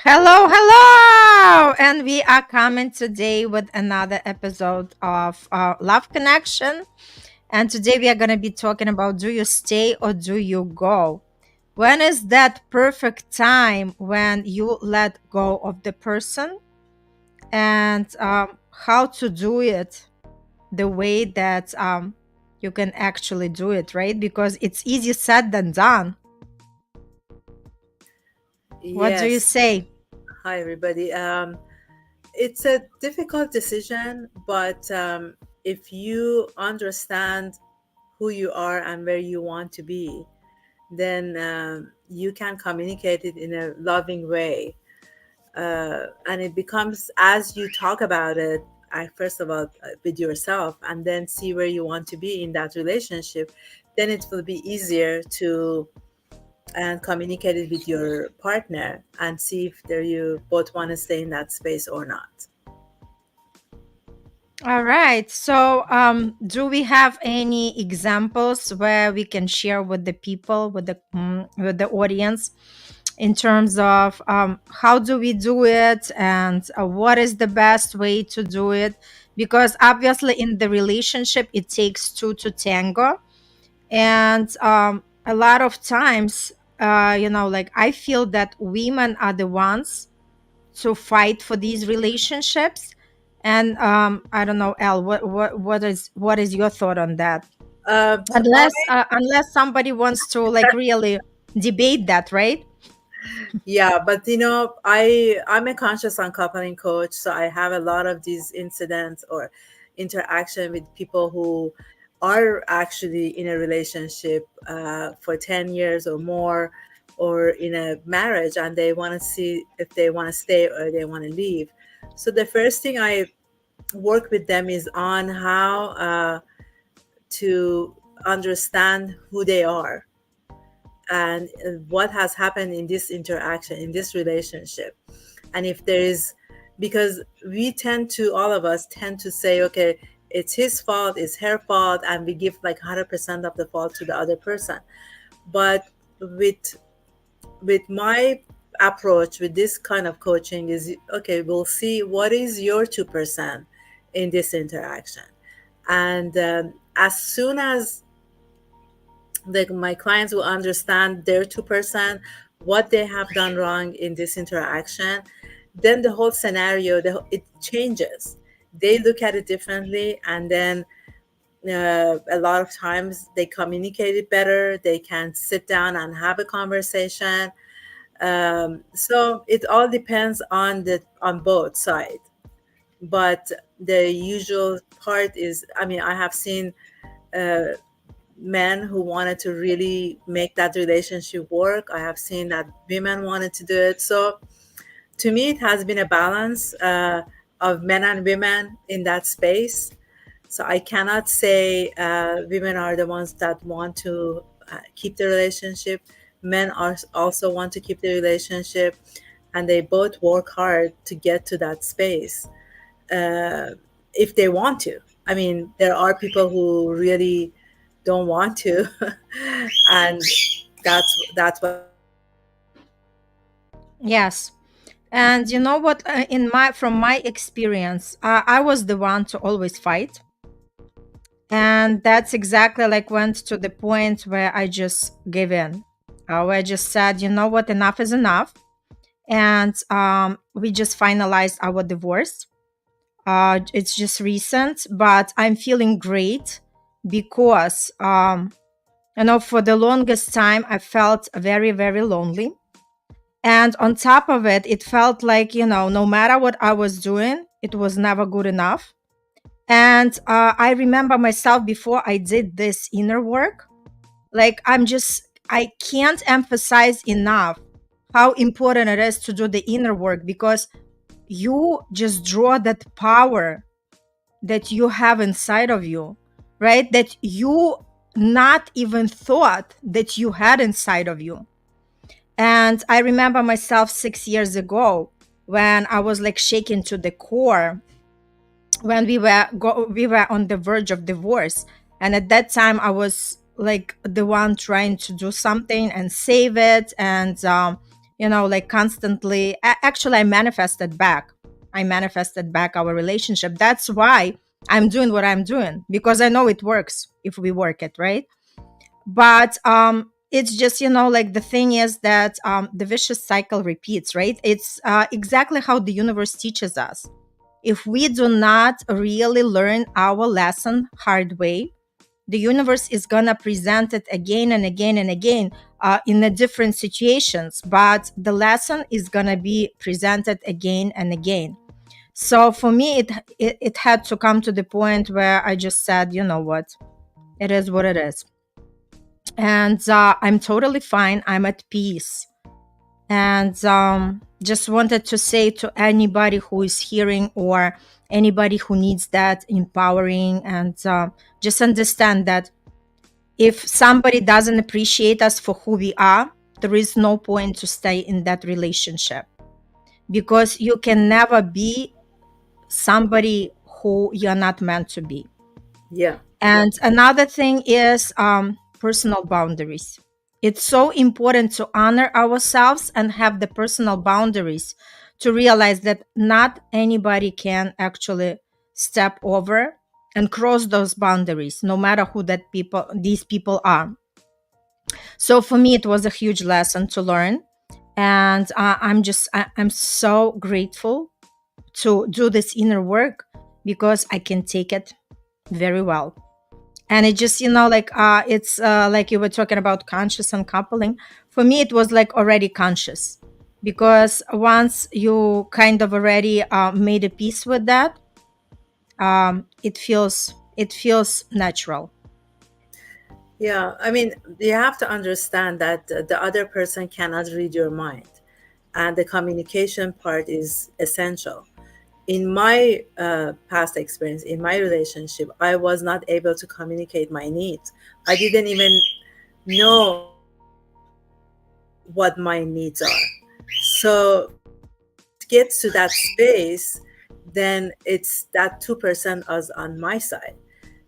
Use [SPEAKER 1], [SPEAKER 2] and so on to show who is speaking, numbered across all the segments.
[SPEAKER 1] Hello, hello! And we are coming today with another episode of Love Connection. And today we are going to be talking about, do you stay or do you go? When is that perfect time when you let go of the person, and how to do it the way that you can actually do it, right? Because it's easier said than done. What do you
[SPEAKER 2] Yes.
[SPEAKER 1] say?
[SPEAKER 2] Hi, everybody. It's a difficult decision, but if you understand who you are and where you want to be, then you can communicate it in a loving way. And it becomes, as you talk about it, first of all, with yourself, and then see where you want to be in that relationship, then it will be easier to and communicate it with your partner and see if there you both want to stay in that space or not.
[SPEAKER 1] All right. So, do we have any examples where we can share with the people, with the audience, in terms of how do we do it, and what is the best way to do it? Because obviously, in the relationship, it takes two to tango, and a lot of times, like I feel that women are the ones to fight for these relationships. And I don't know, El, what is your thought on that?
[SPEAKER 2] I
[SPEAKER 1] Unless somebody wants to like really debate that, right?
[SPEAKER 2] Yeah, but I'm a conscious uncoupling coach, so I have a lot of these incidents or interaction with people who are actually in a relationship for 10 years or more, or in a marriage, and they want to see if they want to stay or they want to leave. So the first thing I work with them is on how to understand who they are and what has happened in this interaction, in this relationship. And if there is, because we tend to, all of us tend to say, okay, it's his fault, it's her fault, and we give like 100% of the fault to the other person. But with my approach with this kind of coaching is, okay, we'll see what is your 2% in this interaction. And as soon as my clients will understand their 2%, what they have done wrong in this interaction, then the whole scenario, it changes. They look at it differently, and then a lot of times they communicate it better. They can sit down and have a conversation. So it all depends on both sides. But the usual part is, I mean, I have seen uh, men who wanted to really make that relationship work. I have seen that women wanted to do it. So to me, it has been a balance of men and women in that space. So I cannot say women are the ones that want to keep the relationship. Men are also want to keep the relationship, and they both work hard to get to that space uh, if they want to. I mean, there are people who really don't want to, and that's what.
[SPEAKER 1] Yes. And you know what, in my from my experience, I was the one to always fight. And that's exactly like went to the point where I just gave in, where I just said, you know what, enough is enough. And we just finalized our divorce. It's just recent, but I'm feeling great because, for the longest time, I felt very, very lonely. And on top of it, it felt like, no matter what I was doing, it was never good enough. And I remember myself before I did this inner work, like I can't emphasize enough how important it is to do the inner work, because you just draw that power that you have inside of you, right? That you not even thought that you had inside of you. And I remember myself 6 years ago when I was like shaken to the core, when we were on the verge of divorce. And at that time I was like the one trying to do something and save it, and like constantly. Actually, I manifested back our relationship. That's why I'm doing what I'm doing, because I know it works if we work it, right? But it's just, like, the thing is that the vicious cycle repeats, right? It's exactly how the universe teaches us. If we do not really learn our lesson hard way, the universe is gonna present it again and again and again, in the different situations, but the lesson is gonna be presented again and again. So for me, it had to come to the point where I just said, you know what, it is what it is. And I'm totally fine, I'm at peace. And just wanted to say to anybody who is hearing, or anybody who needs that empowering, and just understand that if somebody doesn't appreciate us for who we are, there is no point to stay in that relationship, because you can never be somebody who you're not meant to be.
[SPEAKER 2] Yeah.
[SPEAKER 1] And another thing is personal boundaries. It's so important to honor ourselves and have the personal boundaries, to realize that not anybody can actually step over and cross those boundaries, no matter who these people are. So for me, it was a huge lesson to learn. And I'm so grateful to do this inner work, because I can take it very well. And it just, like, it's like you were talking about conscious uncoupling. For me, it was like already conscious, because once you kind of already made a peace with that, it feels natural.
[SPEAKER 2] Yeah, I mean, you have to understand that the other person cannot read your mind, and the communication part is essential. In my past experience, in my relationship, I was not able to communicate my needs. I didn't even know what my needs are. So it gets to that space, then it's that 2% is on my side.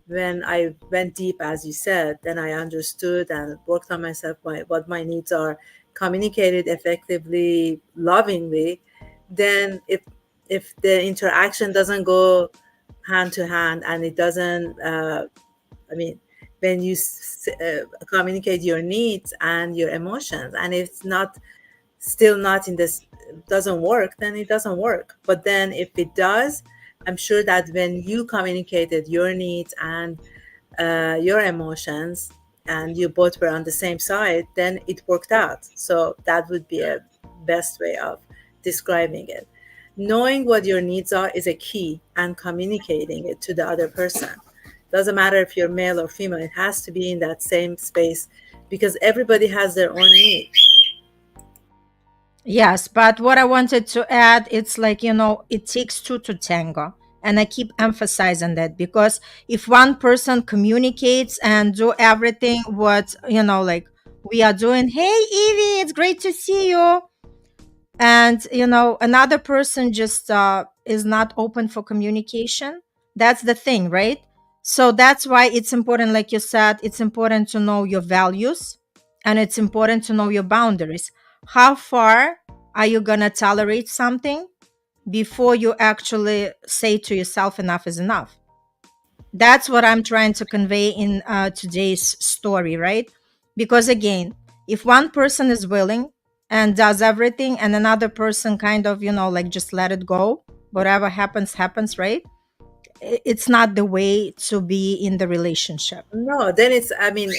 [SPEAKER 2] When I went deep, as you said, then I understood and worked on myself, what my needs are, communicated effectively, lovingly. Then if the interaction doesn't go hand to hand, and it doesn't, I mean, when you communicate your needs and your emotions, and it's not still not in this, doesn't work, then it doesn't work. But then if it does, I'm sure that when you communicated your needs and your emotions, and you both were on the same side, then it worked out. So that would be a best way of describing it. Knowing what your needs are is a key, and communicating it to the other person. Doesn't matter if you're male or female, it has to be in that same space, because everybody has their own needs.
[SPEAKER 1] Yes, but what I wanted to add, it's like, it takes two to tango. And I keep emphasizing that, because if one person communicates and do everything what, like we are doing, hey, Evie, it's great to see you. And, another person just is not open for communication. That's the thing, right? So that's why it's important, like you said, it's important to know your values, and it's important to know your boundaries. How far are you going to tolerate something before you actually say to yourself, enough is enough? That's what I'm trying to convey in today's story, right? Because again, if one person is willing and does everything, and another person kind of, like, just let it go, whatever happens, happens, right? It's not the way to be in the relationship.
[SPEAKER 2] No, then it's, I mean,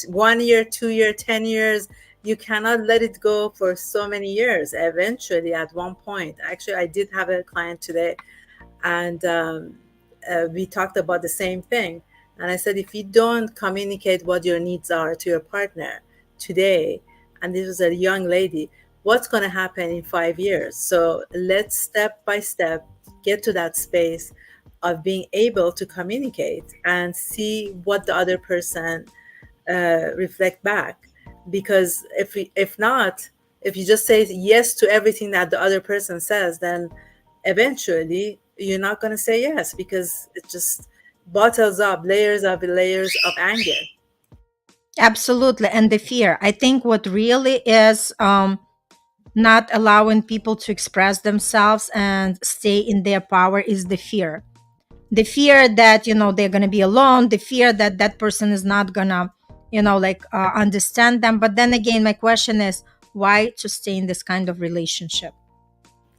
[SPEAKER 2] 1 year, 2 year, 10 years. You cannot let it go for so many years. Eventually, at one point, actually, I did have a client today, and we talked about the same thing. And I said, if you don't communicate what your needs are to your partner today, and this was a young lady, what's going to happen in 5 years? So let's step by step get to that space of being able to communicate and see what the other person reflect back. Because if not, if you just say yes to everything that the other person says, then eventually you're not going to say yes, because it just bottles up layers of anger.
[SPEAKER 1] Absolutely. And the fear, I think what really is not allowing people to express themselves and stay in their power is the fear. The fear that, they're going to be alone, the fear that that person is not going to, understand them. But then again, my question is, why to stay in this kind of relationship?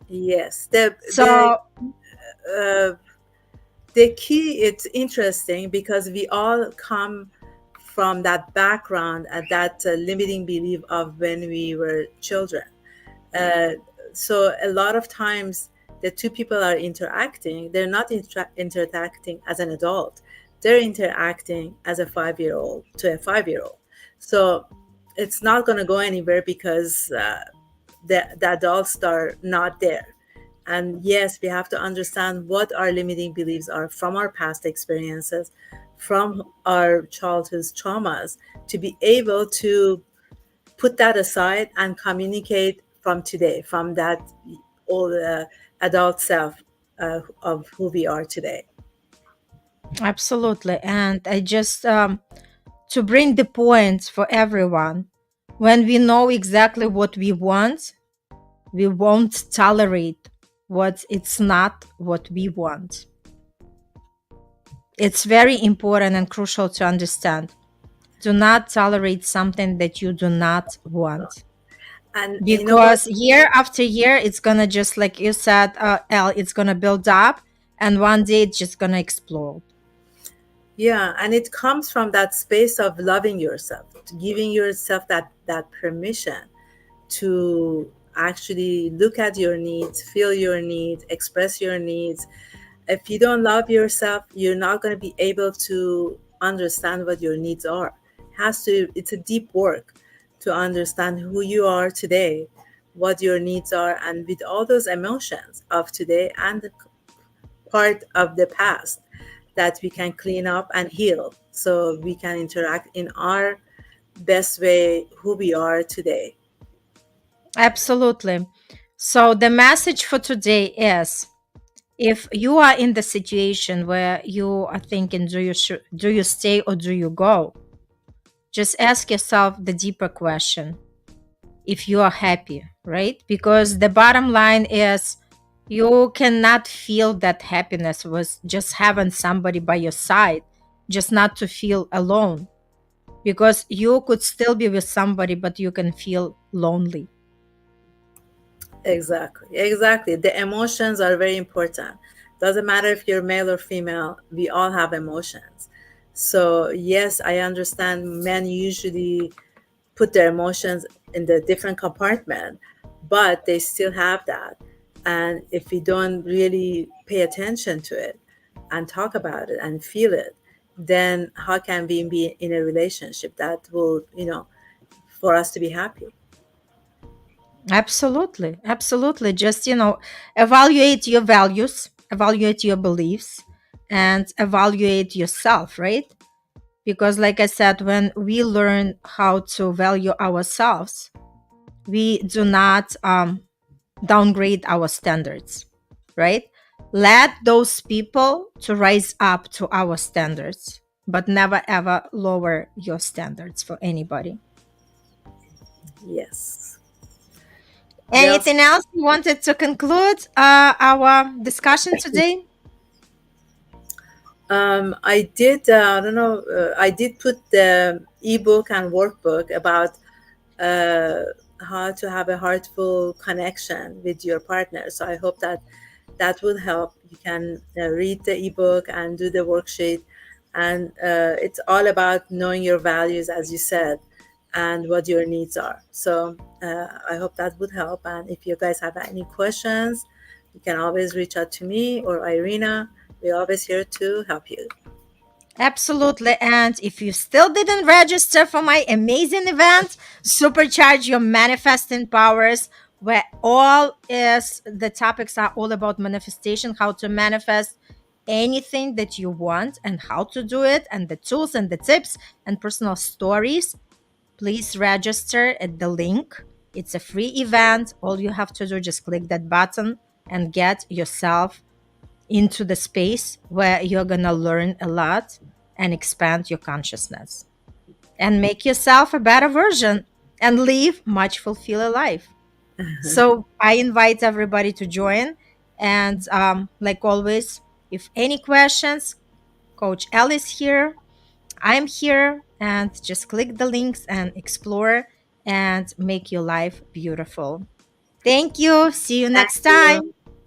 [SPEAKER 2] Yes,
[SPEAKER 1] So
[SPEAKER 2] uh, the key, it's interesting because we all come from that background and that limiting belief of when we were children. uh, so a lot of times the two people are interacting, they're not interacting as an adult, they're interacting as a 5 year old to a 5 year old. So it's not going to go anywhere because the adults are not there. And yes, we have to understand what our limiting beliefs are from our past experiences, from our childhood traumas, to be able to put that aside and communicate from today, from that old adult self of who we are today.
[SPEAKER 1] absolutely. And I just, to bring the point for everyone, when we know exactly what we want, we won't tolerate what it's not what we want. It's very important and crucial to understand. Do not tolerate something that you do not want.
[SPEAKER 2] And you know what?
[SPEAKER 1] Because year after year, it's gonna, just like you said, Elle, it's gonna build up, and one day it's just gonna explode.
[SPEAKER 2] Yeah, and it comes from that space of loving yourself, giving yourself that permission to actually look at your needs, feel your needs, express your needs. If you don't love yourself, you're not going to be able to understand what your needs are. It's a deep work to understand who you are today, what your needs are, and with all those emotions of today and the part of the past that we can clean up and heal so we can interact in our best way who we are today.
[SPEAKER 1] Absolutely. So the message for today is, if you are in the situation where you are thinking, do you stay or do you go? Just ask yourself the deeper question, if you are happy, right? Because the bottom line is, you cannot feel that happiness was just having somebody by your side, just not to feel alone. Because you could still be with somebody, but you can feel lonely.
[SPEAKER 2] Exactly, exactly. The emotions are very important. Doesn't matter if you're male or female, we all have emotions. So, yes, I understand men usually put their emotions in the different compartment, but they still have that. And if we don't really pay attention to it and talk about it and feel it, then how can we be in a relationship that will, for us to be happy?
[SPEAKER 1] Absolutely. Absolutely. Just, evaluate your values, evaluate your beliefs, and evaluate yourself, right? Because, like I said, when we learn how to value ourselves, we do not downgrade our standards, right? Let those people to rise up to our standards, but never ever lower your standards for anybody.
[SPEAKER 2] Yes. Well,
[SPEAKER 1] Anything else you wanted to conclude our discussion today?
[SPEAKER 2] I did, I don't know, I did put the ebook and workbook about uh, how to have a heartful connection with your partner. So I hope that that will help. You can read the ebook and do the worksheet. And it's all about knowing your values, as you said, and what your needs are. So I hope that would help. And if you guys have any questions, you can always reach out to me or Irina. We're always here to help you.
[SPEAKER 1] Absolutely. And if you still didn't register for my amazing event, Supercharge Your Manifesting Powers, where all is the topics are all about manifestation, how to manifest anything that you want and how to do it, and the tools and the tips and personal stories, please register at the link. It's a free event. All you have to do, just click that button and get yourself into the space where you're going to learn a lot and expand your consciousness and make yourself a better version and live much fulfilled life. So I invite everybody to join. And like always, if any questions, Coach L is here. I'm here. And just click the links and explore and make your life beautiful. Thank you. See you
[SPEAKER 2] Thank
[SPEAKER 1] next
[SPEAKER 2] you.
[SPEAKER 1] time.